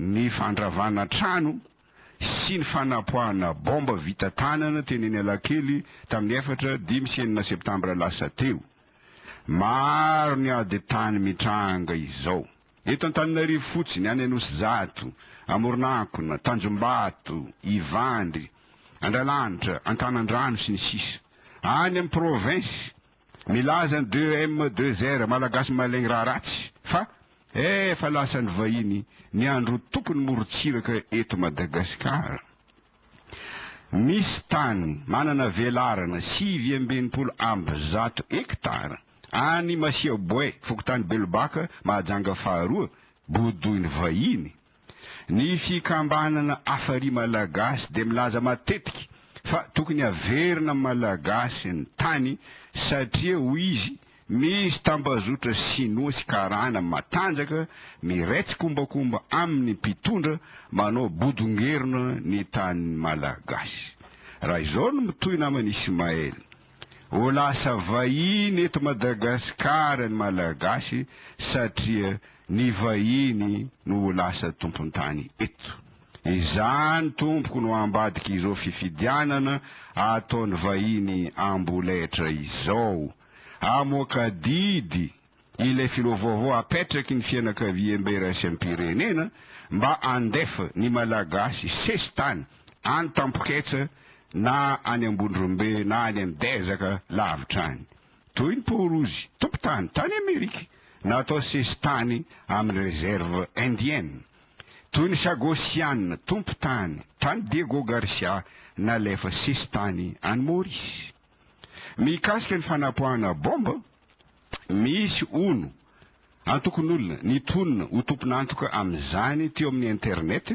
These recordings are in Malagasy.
ny fandravana trano sy ny fanapoahana bomba vita tanana teny Analakely tamin'ny 4 septambra lasa teo. Maro ny ady tany mitranga izao. Eto Antananarivo fotsiny, any Anosizato, Amoronakona, Tanjombato, Ivandry, Andralanitra, Antanandrano sy ny sisa. Any amin'ny province milaza 2M2R malagasy malaigny ratsy fa efa lasan'ny vahiny ny andro tokony morotsiraka eto Madagasikara. Misy tany manana velarana 5,100 hektara any Masiaboay, Fokotany Belobaka, Mahajanga faharoa, bodoiny vahiny. Ny fikambanana afary malagasy de milaza matetiky fa tokony averina malagasy ny tany satria hoy izy misy tambazotra sinoa sy karana matanjaka miraitsy kombakomba amin'ny mpitondra manao bodongerina ny tany malagasy. Raha izao no mitohy namany Ismael, ho lasa vahiny eto Madagasikara ny malagasy satria ny vahiny no ho lasa tompon-tany eto. Izany tompoko no ambadika izao fifidianana ataony vahiny amboletra izao. Amoaka didy ilay filovaovao apetraky ny fianakavia sy am-pirenena mba andefa ny malagasy sesitany any Tampoketsa na any Ambondrombe na any Andezaka lavitra any. Toy ny Porozy, tompotany tany Amerika, natao sesitany amin'ny réserve indienne. Toy ny Sagosianina, tompotany tany Diego Garcia, nalefa sesitany any Maurice. Mikasika ny fanapoahana bomba, misy ono antokon'olona nitonona ho tompon'antoka amin'izany teo amin'ny internet,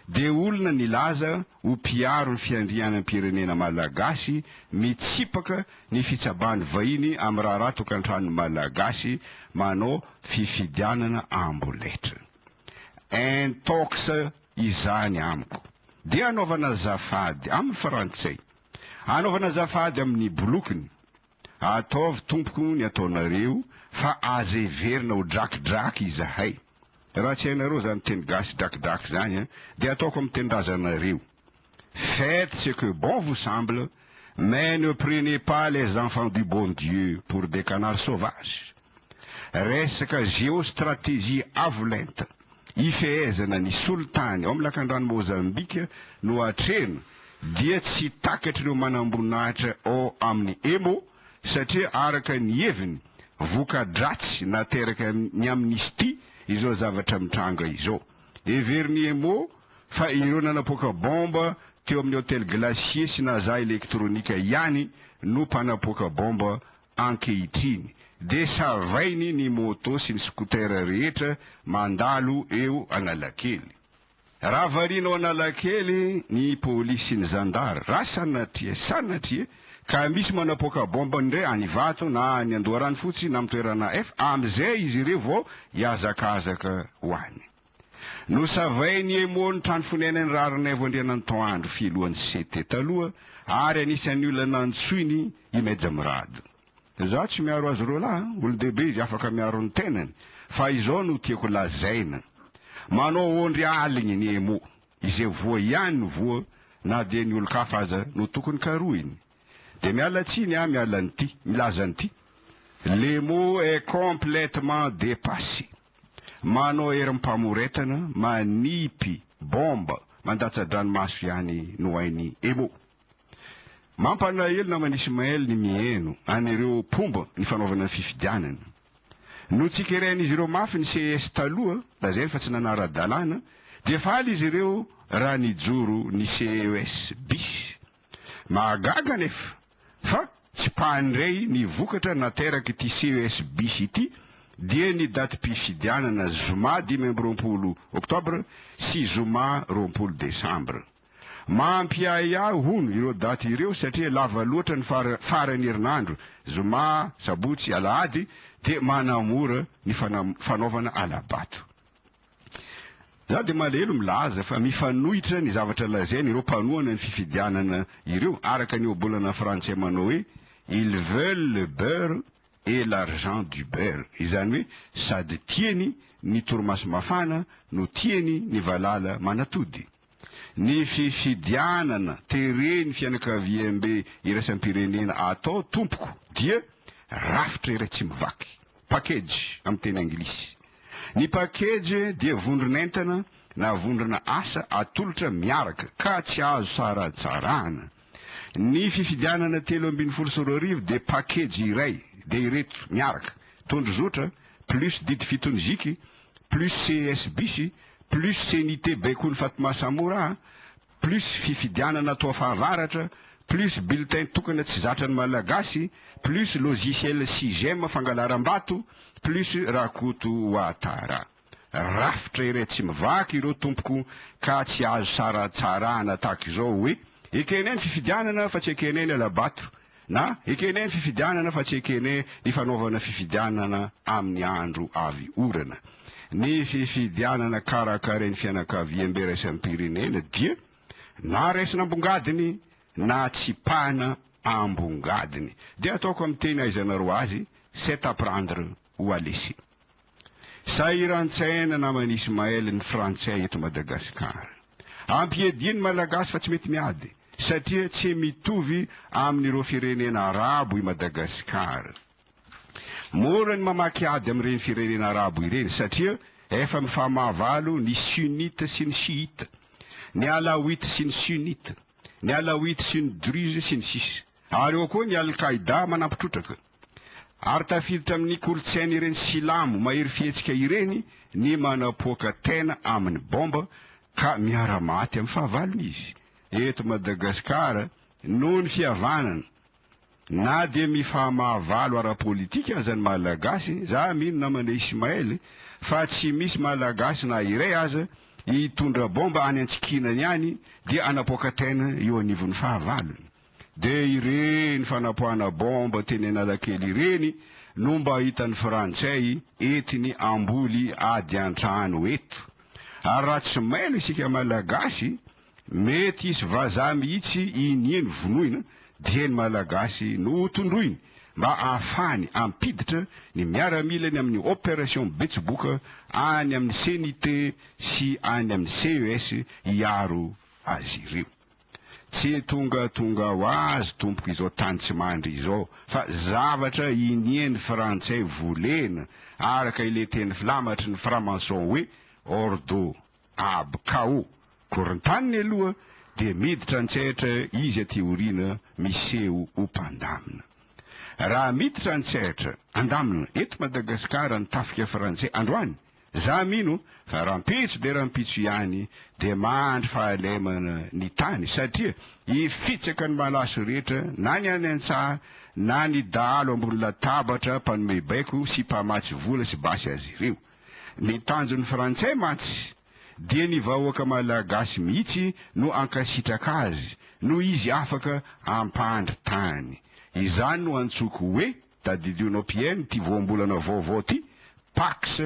de olona nilaza ho mpiaro ny fiandrianam-pirenena malagasy mitsipaka ny fitsabany vahiny amin'ny raha tokantrano malagasy manao fifidianana amboletra. Intox izany amiko. De anaovana zafady amin'ny frantsay, anaovana zafady amin'ny bolokiny, ataovy tompoko ny ataonareo fa azeverina ho drakidraky izahay. Raha tsy hainareo zany teny gasy drakidraky zany, de ataoko amin'ny tendrazanareo. Faites ce que bon vous semble, mais ne prenez pas les enfants du bon Dieu pour des canards sauvages. Resaka géostratégie avolenta ifehezana ny soltany ao amin'ny lakan-drano Mozambika no atreno dia tsy takatr'ireo manamboninahitra ao amin'ny emo satria araka ny heviny voka-dratsy nateraka ny amnistia izao zavatra mitranga izao. Everiny emo fa ireo nanapoaka bomba teo amin'ny hôtel Glacier sy naza elektronika ihany no mpanapoaka bomba ankehitriny. De savainy ny moto sy ny skotera rehetra mandalo eo Analakely. Raha varinao Analakely ny polisy sy ny zandara, raha sanatria ka misy manapoaka bomba ndray any Ivato na any Andoharany fotsy na amin'ny toerana F, amizay izy ireo vao hiazakazaka ho any. No savainy emo ny trano fonenany rarinay vo Andrianantoandro filohan'ny CT taloha ary anisan'ny olona nantsoiny i Medjamrado. Za tsy miaro azy reo lahy, olo-dehibe izy afaka miaro ny tenany, fa izao no tiako lazaina. Manao ondry aligny ny emo, izay voa ihany no voa, na de ny olo-kafa aza no tokony karoiny. De miala tsiny miala n'ty, milaza n'ty. Le mot est complètement dépassé. Manao erim-pamoretana, manipy bomba, mandatsa-dranomaso ihany no hainy emo. Mampalahelo namany Ismael ny mieno anireo pomba ny fanaovana fifidianana. No tsikeren'izy ireo mafy ny CS taloha, lazay fa tsy nanara-dalàna, de faly izy ireo raha nijoro ny CES bis. Mahagaga nefa, fa tsy pandray ny vokatra nateraky ity CES bis ity, dia ny daty mpifidianana zoma 20 Oktobra sy zoma 20 Desambra. Mampiaya hono ireo daty ireo satria lava loatra ny farany herinandro, zoma, sabotsy, alahady, de manamora ny fanaovana alabato. Za de malahelo milaza fa mifanohitra ny zavatra lazainy ireo mpanohana ny fifidianana ireo araka ny obolana frantsay manao hoe ils veulent le beurre et l'argent du beurre. Izany hoe sady tiany ny torimaso mafana no tiany ny valala manatody. Ny fifidianana tereny fianakaviam-be iraisam-pirenena atao tompoko dia rafitra iray tsy mivaky, package amin'ny teny anglisy. Ny package dia vondron'entana na vondrona asa atolotra miaraka ka tsy azo saratsarana. Ny fifidianana 320 dia package iray, dia ireto miaraka tondro zotra plus didy fitonziky plus CSBC plus CNT Baikoly Fatma Samora plus fifidianana atao fahavaratra plus bulletin tokana tsy zatrany malagasy plus logiciel 6e fangalaram-bato plus rakoto Ouattara. Rafitra iray tsy mivaky ireo tompoko ka tsy azo saratsarana tahaka izao hoe ekeneny fifidianana fa tsy ekeneny alabato, na ekeneny fifidianana fa tsy ekeneny ny fanaovana fifidianana amin'ny andro avy orana. Ny fifidianana karakarain'ny fianakaviam-be iraisam-pirenena dia na raisina ambongadiny na tsipahana ambongadiny. Dia ataoko amin'ny teny aizanareo azy, c'est à prendre ou à laisser. Sahiran-tsaina namany Ismaël ny frantsay eto Madagasikara. Ampiediny malagasy fa tsy mety miady, satria tsy mitovy amin'ireo firenena arabo i Madagasikara. Mora ny mamaky ady amin'ireny firenena arabo ireny satria efa mifamahavalo ny sunnite sy ny chiite, ny alawite sy ny sunnite, ny alawite sy ny druze sy ny sisa. Ary eo koa ny Al-Qaïda manampitrotraka. Ary tafiditra amin'ny kolotsaina ireny silamo mahery fihetsika ireny ny manapoaka tena amin'ny bomba ka miara-maty amin'ny fahavalony izy. Eto Madagasikara noho ny fihavanana na dia mifamahavalo ara-politika azany malagasy, za mino namana Ismaël fa tsy misy malagasy na iray aza hitondra bomba any Antsikinany any dia anapoaka tena eo anivon'ny fahavalony. Dia ireny fanapoana bomba teny Analakely ireny no mba hitan'ny frantsay etiny amboly ady an-trano eto. Ary raha tsy mailo isika malagasy, mety isy vazaha mihitsy inieny vonoina dia ny malagasy no tondroiny mba ahafany ampiditra ny miaramilany amin'ny opération Betsiboka any amin'ny CNT sy any amin'ny CES hiaro azy ireo. Tsy tonga ho azy tompoko izao tany tsy mandry izao, fa zavatra inieny frantsay volena araka ile teny filamatry ny franc-maçon hoe ordo ab kao. Korontaniny aloha dia miditra an-tsehatra izy aty aoriana miseho ho mpandamina. Raha miditra an-tsehatra andamina eto Madagasikara ny tafika frantsay androany, za mino fa rampitso dia rampitso ihany dia mandry fahalemana ny tany, satria ifitsaka ny malaso rehetra na ny any an-tsaha na ny dahalo ambony latabatra mpanome baiko sy mpamatsy vola sy basy azy ireo. Ny tanjon'ny frantsay matsy dia ny vahoaka malagasy mihitsy no ankasitraka azy no izy afaka ampandry tany. Izany no antsoko hoe tadidi européenne ty voambolana vaovao ty Pax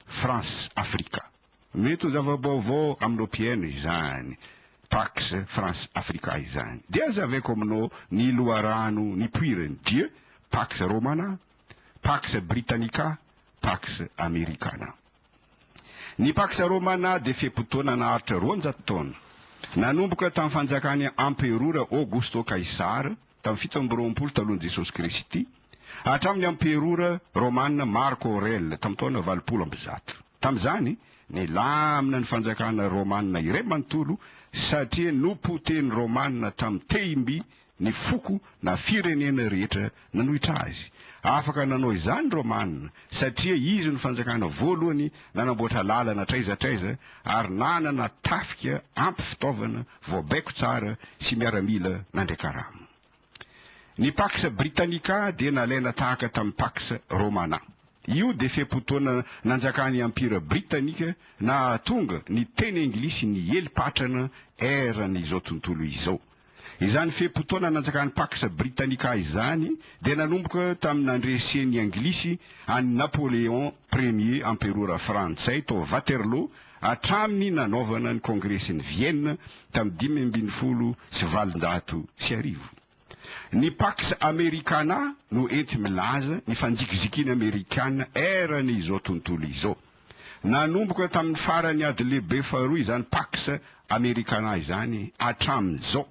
France Africa. Mety ho zava-baovao amin'ny européenne izany, Pax France Africa izany. Dia zaveko aminao ny loharano ny poirany dia Pax Romana, Pax Britannica, Pax Americana. Ny Pax Romana dia fehim-potoana naharitra 200 taona. Nanomboka tamin'ny fanjakany Emperora Augusto Caesar tamin'ny 720 talohan'i Jesosy Kristy hatramin'ny Emperora Romana Marco Aurèle tamin'ny taona 200. Tamin'izany nilamina ny fanjakana Romanina iray manontolo satria nompoten'ny Romanina tamin'ny Teimby ny foko na firenena rehetra nanohitra azy. Afaka nanao izany Romanina satria izy no fanjakana voalohany nanamboatra lalana traizatraiza ary nanana tafika ampy fitaovana voabaiko tsara sy miaramila nandrekaramo. Ny Pax Britannica dia nalaina tahaka tamin'ny Pax Romana. Io dia fehim-potoana nanjakan'ny Empira Britanika na tonga ny teny anglisy ny heli-patrana eran'izao tontolo izao. Izany fehim-potoana nanjakan'ny Pax Britannica izany dia nanomboka tamin'ny nandresen'ny anglisy any Napoléon Ier Emperora frantsay tao Waterloo hatramin'ny nanaovana ny kongresin'ny Vienne tamin'ny 580 sy 900. Ny Pax Americana no enti milaza ny fanjikizikiny Amerikana eran'izao tontolo izao. Nanomboka tamin'ny farany ady lehibe faharoa izany Pax Americana izany hatramin'izao.